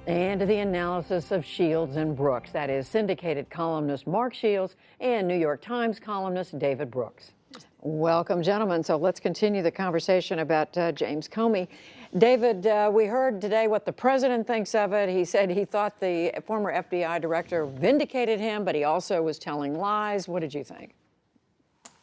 And the analysis of Shields and Brooks. That is syndicated columnist Mark Shields and New York Times columnist David Brooks. Welcome, gentlemen. So let's continue the conversation about James Comey. David, we heard today what the president thinks of it. He said he thought the former FBI director vindicated him, but he also was telling lies. What did you think?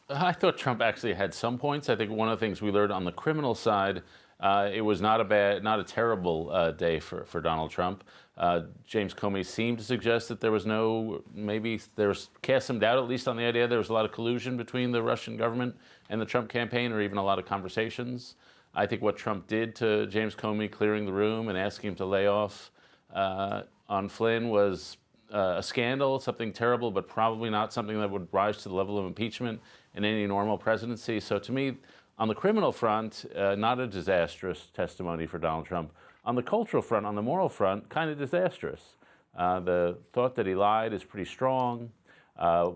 I thought Trump actually had some points. I think one of the things we learned on the criminal side, it was not a terrible day for Donald Trump. James Comey seemed to suggest that there was cast some doubt, at least on the idea there was a lot of collusion between the Russian government and the Trump campaign, or even a lot of conversations. I think what Trump did to James Comey, clearing the room and asking him to lay off on Flynn, was a scandal, something terrible, but probably not something that would rise to the level of impeachment in any normal presidency. So to me, on the criminal front, not a disastrous testimony for Donald Trump. On the cultural front, on the moral front, kind of disastrous. The thought that he lied is pretty strong.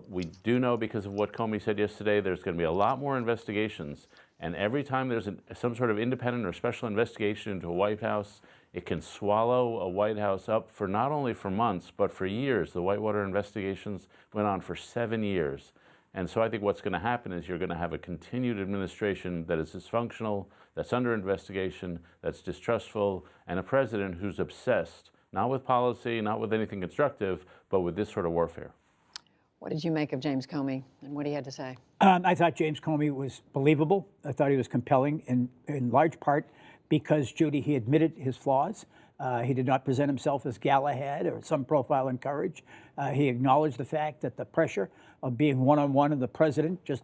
We do know, because of what Comey said yesterday, there's going to be a lot more investigations. And every time there's some sort of independent or special investigation into a White House, it can swallow a White House up for not only for months, but for years. The Whitewater investigations went on for 7 years. And so I think what's going to happen is you're going to have a continued administration that is dysfunctional, that's under investigation, that's distrustful, and a president who's obsessed, not with policy, not with anything constructive, but with this sort of warfare. What did you make of James Comey and what he had to say? I thought James Comey was believable. I thought he was compelling in large part because, Judy, he admitted his flaws. He did not present himself as Galahad or some profile in courage. He acknowledged the fact that the pressure of being one-on-one of the president just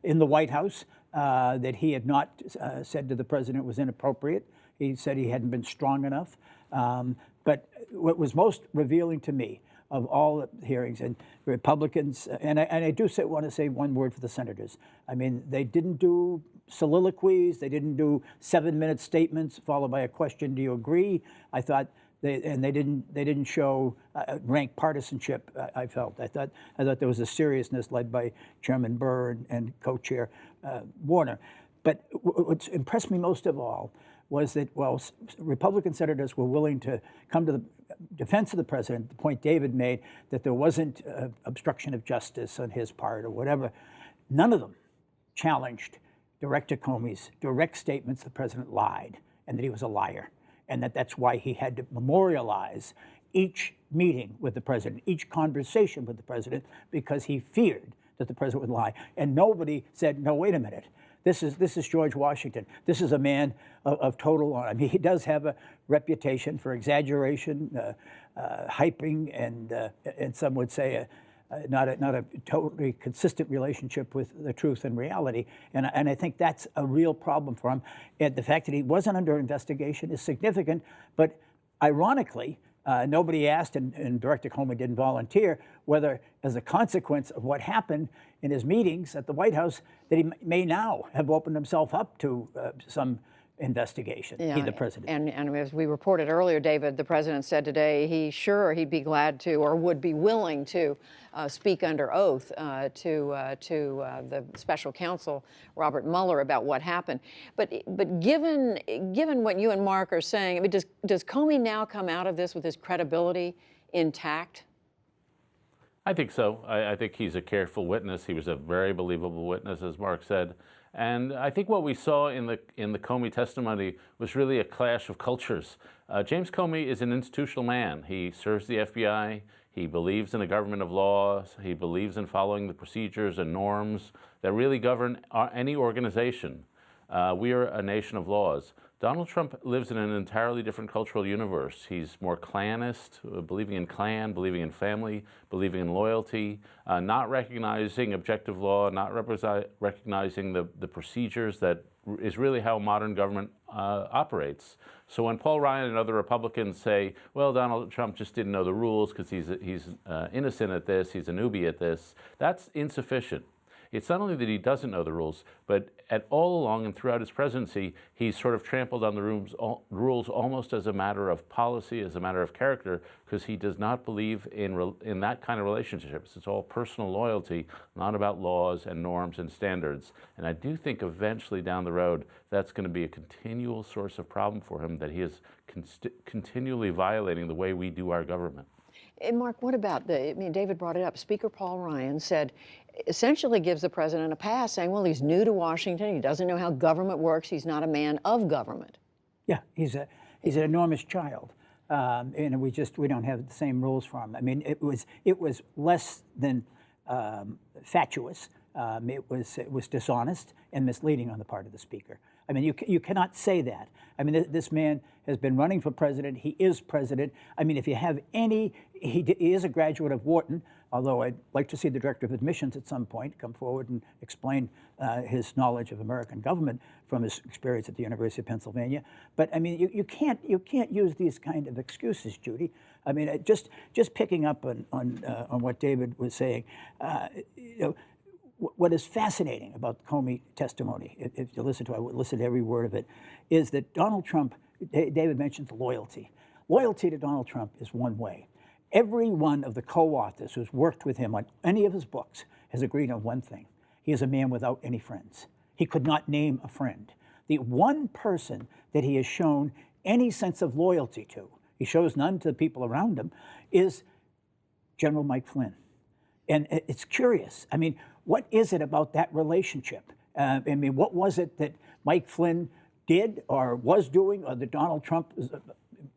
in the White House, that he had not said to the president was inappropriate. He said he hadn't been strong enough. But what was most revealing to me of all the hearings, and Republicans, and I do want to say one word for the senators. I mean, they didn't do soliloquies, they didn't do 7-minute statements followed by a question, do you agree? I thought they didn't show rank partisanship. I felt I thought there was a seriousness led by Chairman Burr and co-chair Warner. But what's impressed me most of all was that while Republican senators were willing to come to the defense of the president, the point David made, that there wasn't obstruction of justice on his part or whatever, none of them challenged Director Comey's direct statements the president lied and that he was a liar, and that's why he had to memorialize each meeting with the president, each conversation with the president, because he feared that the president would lie. And nobody said, no, wait a minute. This is George Washington. This is a man of total honor. I mean, he does have a reputation for exaggeration, hyping, and some would say not a totally consistent relationship with the truth and reality. And I think that's a real problem for him. And the fact that he wasn't under investigation is significant. But ironically, nobody asked, and Director Comey didn't volunteer, whether as a consequence of what happened in his meetings at the White House, that he may now have opened himself up to some investigation, the president. And as we reported earlier, David, the president said today he'd be glad to, or would be willing to, speak under oath to the special counsel, Robert Mueller, about what happened. But given what you and Mark are saying, I mean, does Comey now come out of this with his credibility intact? I think so. I think he's a careful witness. He was a very believable witness, as Mark said. And I think what we saw in the Comey testimony was really a clash of cultures. James Comey is an institutional man. He serves the FBI. He believes in a government of law. He believes in following the procedures and norms that really govern any organization. We are a nation of laws. Donald Trump lives in an entirely different cultural universe. He's more clanist, believing in clan, believing in family, believing in loyalty, not recognizing objective law, not recognizing the procedures that is really how modern government operates. So when Paul Ryan and other Republicans say, well, Donald Trump just didn't know the rules because he's innocent at this, he's a newbie at this, that's insufficient. It's not only that he doesn't know the rules, but all along and throughout his presidency, he's sort of trampled on the rules almost as a matter of policy, as a matter of character, because he does not believe in that kind of relationships. It's all personal loyalty, not about laws and norms and standards. And I do think eventually down the road, that's going to be a continual source of problem for him, that he is continually violating the way we do our government. And Mark, what about David brought it up. Speaker Paul Ryan said, essentially gives the president a pass, saying, well, he's new to Washington. He doesn't know how government works. He's not a man of government. Yeah, he's an enormous child. And we don't have the same rules for him. I mean, it was less than fatuous. It was dishonest and misleading on the part of the speaker. I mean, you cannot say that. I mean, this man has been running for president. He is president. I mean, if you have he is a graduate of Wharton, although I'd like to see the director of admissions at some point come forward and explain his knowledge of American government from his experience at the University of Pennsylvania. But I mean, you can't use these kind of excuses, Judy. I mean, just picking up on what David was saying, what is fascinating about the Comey testimony, if you listen to it, I would listen to every word of it, is that Donald Trump, David mentions loyalty. Loyalty to Donald Trump is one way. Every one of the co-authors who's worked with him on any of his books has agreed on one thing. He is a man without any friends. He could not name a friend. The one person that he has shown any sense of loyalty to, he shows none to the people around him, is General Mike Flynn. And it's curious. I mean, what is it about that relationship? I mean, what was it that Mike Flynn did or was doing, or that Donald Trump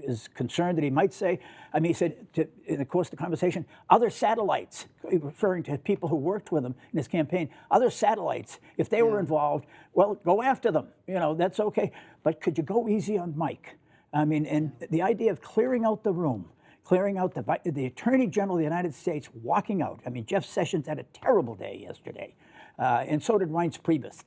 is concerned that he might say? I mean, he said, in the course of the conversation, other satellites, referring to people who worked with him in his campaign, other satellites, if they were involved, well, go after them. You know, that's okay. But could you go easy on Mike? I mean, and the idea of clearing out the room, clearing out the Attorney General of the United States walking out. I mean, Jeff Sessions had a terrible day yesterday, and so did Reince Priebus,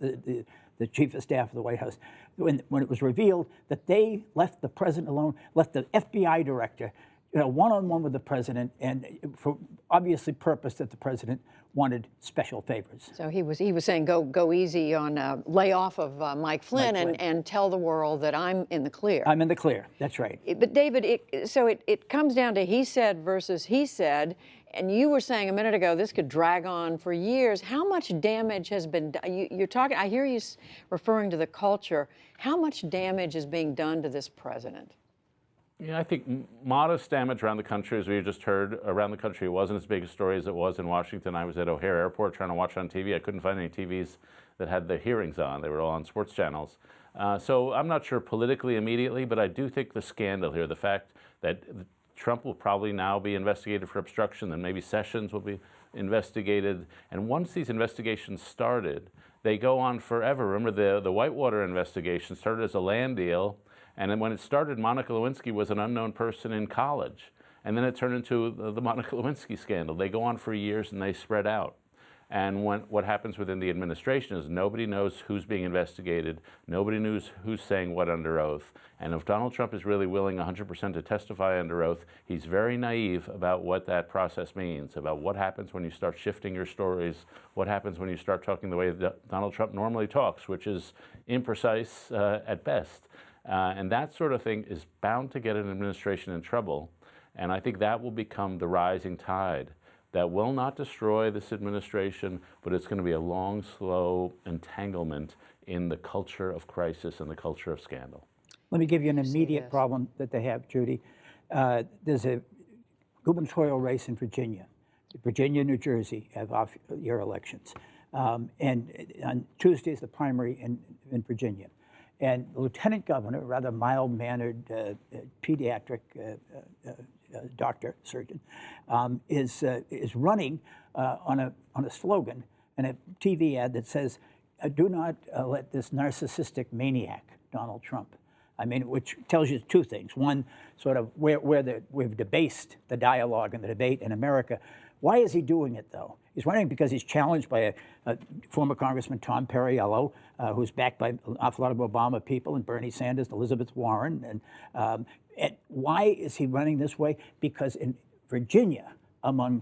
the chief of staff of the White House, when it was revealed that they left the president alone, left the FBI director, one-on-one with the president, and for obviously purpose that the president wanted special favors. So he was saying go easy on lay off of Mike Flynn, and tell the world that I'm in the clear. I'm in the clear. That's right. But David, it comes down to he said versus he said, and you were saying a minute ago this could drag on for years. How much damage has been done? You're talking. I hear you referring to the culture. How much damage is being done to this president? Yeah, I think modest damage around the country, as we just heard. Around the country, it wasn't as big a story as it was in Washington. I was at O'Hare Airport trying to watch on TV. I couldn't find any TVs that had the hearings on. They were all on sports channels. So I'm not sure politically immediately, but I do think the scandal here, the fact that Trump will probably now be investigated for obstruction, then maybe Sessions will be investigated. And once these investigations started, they go on forever. Remember, the Whitewater investigation started as a land deal. And then when it started, Monica Lewinsky was an unknown person in college. And then it turned into the Monica Lewinsky scandal. They go on for years and they spread out. And what happens within the administration is nobody knows who's being investigated. Nobody knows who's saying what under oath. And if Donald Trump is really willing 100% to testify under oath, he's very naive about what that process means, about what happens when you start shifting your stories, what happens when you start talking the way that Donald Trump normally talks, which is imprecise at best. And that sort of thing is bound to get an administration in trouble. And I think that will become the rising tide that will not destroy this administration, but it's going to be a long, slow entanglement in the culture of crisis and the culture of scandal. Let me give you an immediate problem that they have, Judy. There's a gubernatorial race in Virginia. Virginia, New Jersey have off-year elections. And on Tuesday is the primary in Virginia. And the lieutenant governor, a rather mild-mannered pediatric doctor, surgeon, is running on a slogan and a TV ad that says, "Do not let this narcissistic maniac, Donald Trump." I mean, which tells you two things. One, sort of where we've debased the dialogue and the debate in America. Why is he doing it, though? He's running because he's challenged by a former Congressman, Tom Perriello, who's backed by an awful lot of Obama people, and Bernie Sanders, and Elizabeth Warren. And why is he running this way? Because in Virginia, among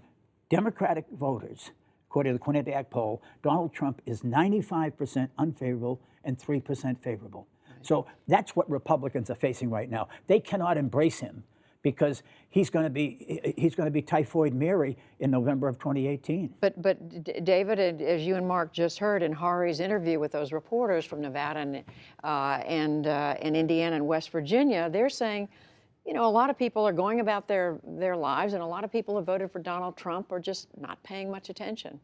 Democratic voters according to the Quinnipiac poll, Donald Trump is 95% unfavorable and 3% favorable. So that's what Republicans are facing right now. They cannot embrace him because he's going to be Typhoid Mary in November of 2018. But David, as you and Mark just heard in Hari's interview with those reporters from Nevada and Indiana and West Virginia, they're saying, you know, a lot of people are going about their lives, and a lot of people who voted for Donald Trump are just not paying much attention.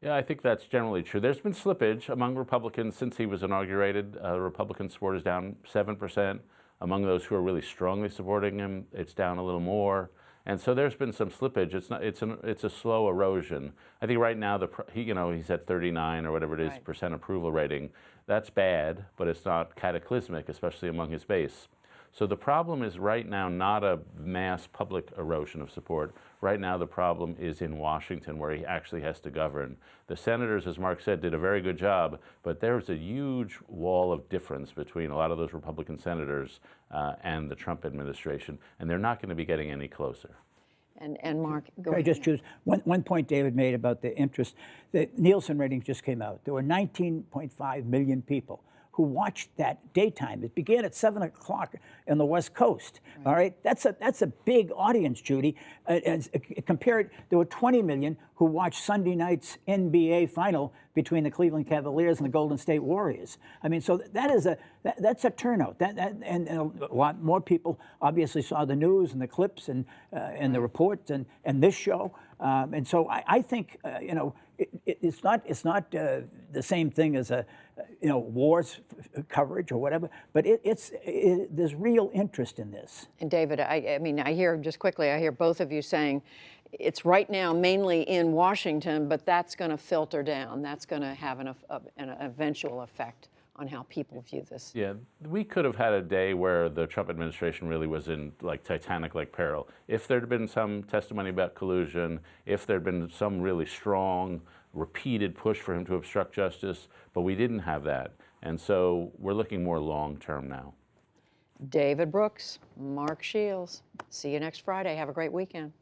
Yeah, I think that's generally true. There's been slippage among Republicans since he was inaugurated. Republican support is down 7%. Among those who are really strongly supporting him, it's down a little more. And so there's been some slippage. It's a slow erosion. I think right now he's at 39 or whatever it is percent approval rating. That's bad, but it's not cataclysmic, especially among his base. So the problem is right now not a mass public erosion of support. Right now the problem is in Washington, where he actually has to govern. The senators, as Mark said, did a very good job, but there's a huge wall of difference between a lot of those Republican senators and the Trump administration, and they're not going to be getting any closer. And Mark, go I ahead. just choose one point David made about the interest. The Nielsen ratings just came out. There were 19.5 million people who watched that daytime. It began at 7 o'clock on the West Coast. Right. All right, that's a big audience, Judy. Compared, there were 20 million who watched Sunday night's NBA final between the Cleveland Cavaliers and the Golden State Warriors. I mean, so that's a turnout. And a lot more people obviously saw the news and the clips and the reports and this show. And so I think it's not the same thing as wars coverage or whatever, but there's real interest in this. And David, I mean, I hear both of you saying it's right now mainly in Washington, but that's going to filter down. That's going to have an eventual effect on how people view this. Yeah, we could have had a day where the Trump administration really was in like Titanic-like peril. If there'd been some testimony about collusion, if there'd been some really strong, repeated push for him to obstruct justice, but we didn't have that. And so we're looking more long-term now. David Brooks, Mark Shields. See you next Friday. Have a great weekend.